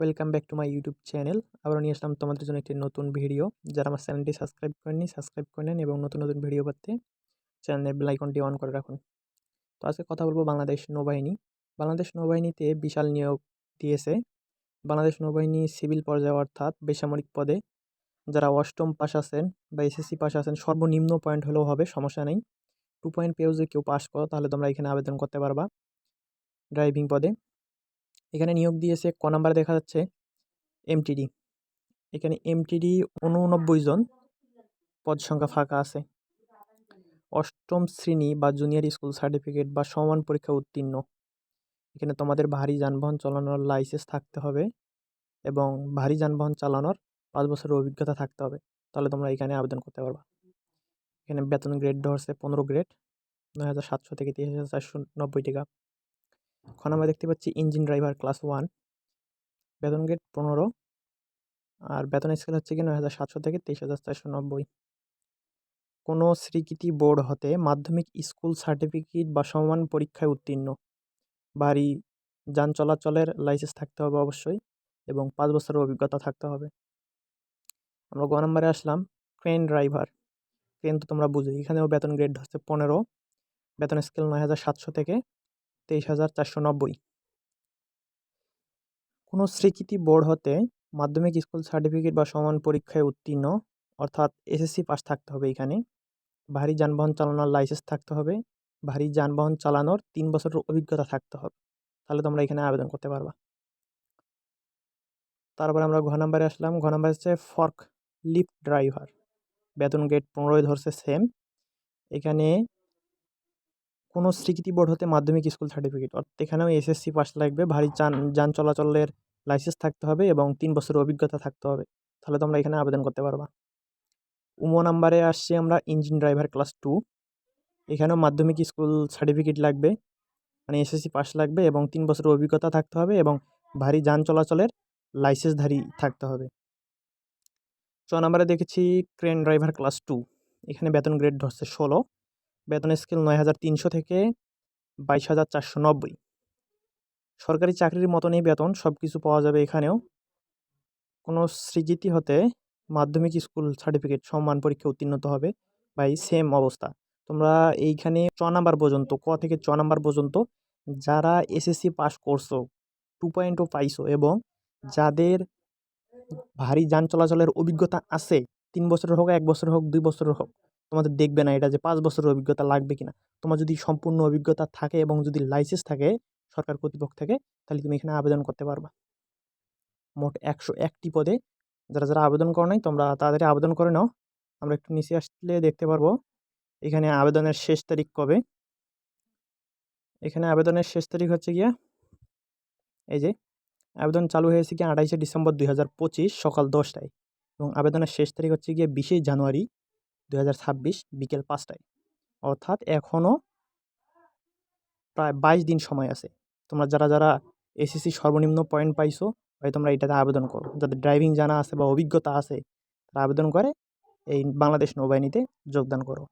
Welcome back to my YouTube channel. আবারও নিয়ে আসলাম তোমাদের জন্য একটি নতুন ভিডিও। যারা আমার চ্যানেলটি সাবস্ক্রাইব করেননি, সাবস্ক্রাইব করে নেন এবং নতুন নতুন ভিডিও পেতে চ্যানেলের বেল আইকনটি অন করে রাখুন। তো আজকে কথা বলবো বাংলাদেশ নৌবাহিনী। বাংলাদেশ নৌবাহিনীতে বিশাল নিয়োগ দিয়েছে। বাংলাদেশ নৌবাহিনী সিভিল পর্যায়ে অর্থাৎ বেসামরিক পদে যারা অষ্টম পাস আছেন বা এসএসসি পাস আছেন, সর্বনিম্ন পয়েন্ট হলেও হবে, সমস্যা নেই। 2 পয়েন্ট পেয়েও যদি কেউ পাস করো তাহলে তোমরা এখানে আবেদন করতে পারবা ড্রাইভিং পদে। এখানে নিয়োগ দিয়েছে ক নাম্বারে দেখা যাচ্ছে এমটিডি। এখানে এমটিডি 89 জন পদ সংখ্যা ফাঁকা আছে। অষ্টম শ্রেণী বা জুনিয়র স্কুল সার্টিফিকেট বা সমান পরীক্ষা উত্তীর্ণ। এখানে তোমাদের ভারী যানবাহন চালানোর লাইসেন্স থাকতে হবে এবং ভারী যানবাহন চালানোর 5 বছরের অভিজ্ঞতা থাকতে হবে, তাহলে তোমরা এখানে আবেদন করতে পারবা। এখানে বেতন গ্রেড ধরছে 15 গ্রেড, 9,700 থেকে 23,490 টাকা। এখন আমরা দেখতে পাচ্ছি ইঞ্জিন ড্রাইভার ক্লাস 1, বেতন গ্রেড 15 আর বেতন স্কেল হচ্ছে কি 9,700 থেকে 23,490। কোনো স্বীকৃতি বোর্ড হতে মাধ্যমিক স্কুল সার্টিফিকেট বা সমান পরীক্ষায় উত্তীর্ণ, ভারী যান চলাচলের লাইসেন্স থাকতে হবে অবশ্যই এবং 5 বছরের অভিজ্ঞতা থাকতে হবে। আমরা গ নম্বরে আসলাম ক্রেন ড্রাইভার। ক্রেন তো তোমরা বুঝো, এখানেও বেতন গ্রেড হচ্ছে 15, বেতন স্কেল 9,700 থেকে 23,490। কোনো স্বীকৃতি বোর্ড হতে মাধ্যমিক স্কুল সার্টিফিকেট বা সমান পরীক্ষায় উত্তীর্ণ অর্থাৎ এসএসসি পাস থাকতে হবে। এখানে ভারী যানবাহন চালানোর লাইসেন্স থাকতে হবে, ভারী যানবাহন চালানোর 3 বছরের অভিজ্ঞতা থাকতে হবে, তাহলে তোমরা এখানে আবেদন করতে পারবা। তারপরে আমরা ঘ নাম্বারে আসলাম। ঘ নাম্বার হচ্ছে ফর্ক লিফট ড্রাইভার, বেতন গ্রেড 15 ধরছে সেম। এখানে কোনো স্বীকৃতি বোর্ড হতে মাধ্যমিক স্কুল সার্টিফিকেট অর্থাৎ এখানেও এসএসসি পাস লাগবে, ভারী যান চলাচলের লাইসেন্স থাকতে হবে এবং 3 বছরের অভিজ্ঞতা থাকতে হবে, তাহলে তোমরা এখানে আবেদন করতে পারবা। উম নাম্বারে আসছি আমরা ইঞ্জিন ড্রাইভার ক্লাস 2। এখানেও মাধ্যমিক স্কুল সার্টিফিকেট লাগবে, মানে এসএসসি পাস লাগবে এবং 3 বছরের অভিজ্ঞতা থাকতে হবে এবং ভারী যান চলাচলের লাইসেন্সধারী থাকতে হবে। চ নাম্বারে দেখেছি ক্রেন ড্রাইভার ক্লাস 2। এখানে বেতন গ্রেড ধরছে 16, বেতন স্কেল 9,300 থেকে 22,490। সরকারি চাকরির মতনই বেতন, সব কিছু পাওয়া যাবে এখানেও। কোনো স্বীকৃতি হতে মাধ্যমিক স্কুল সার্টিফিকেট সমান পরীক্ষা উত্তীর্ণ হতে হবে, বা এই সেম অবস্থা। তোমরা এইখানে চ নাম্বার পর্যন্ত, ক থেকে চ নাম্বার পর্যন্ত যারা এসএসসি পাস করছো, 2.0 পাইছো এবং যাদের ভারী যান চলাচলের অভিজ্ঞতা আছে, 3 বছরের হোক, 1 বছরের হোক, 2 বছরের হোক, তোমাদের দেখবে না এটা যে 5 বছরের অভিজ্ঞতা লাগবে কিনা। তোমার যদি সম্পূর্ণ অভিজ্ঞতা থাকে এবং যদি লাইসেন্স থাকে সরকার কর্তৃপক্ষ থেকে, তাহলে তুমি এখানে আবেদন করতে পারবা। মোট 101টি পদে যারা যারা আবেদন করো নাই তোমরা তাড়াতাড়ি আবেদন করে নাও। আমরা একটু নিচে আসলে দেখতে পারবো এখানে আবেদনের শেষ তারিখ কবে। এখানে আবেদনের শেষ তারিখ হচ্ছে গিয়া এই যে আবেদন চালু হয়েছে কি 28শে ডিসেম্বর 2025 সকাল 10টায় এবং আবেদনের শেষ তারিখ হচ্ছে গিয়ে 20শে জানুয়ারি 2026 বিকেল 5টায়, অর্থাৎ এখনও প্রায় 22 দিন সময় আছে। তোমরা যারা যারা এসএসসি সর্বনিম্ন পয়েন্ট পাইছো, ভাই তোমরা এটাতে আবেদন করো। যাদের ড্রাইভিং জানা আছে বা অভিজ্ঞতা আছে তারা আবেদন করে এই বাংলাদেশ নৌবাহিনীতে যোগদান করো।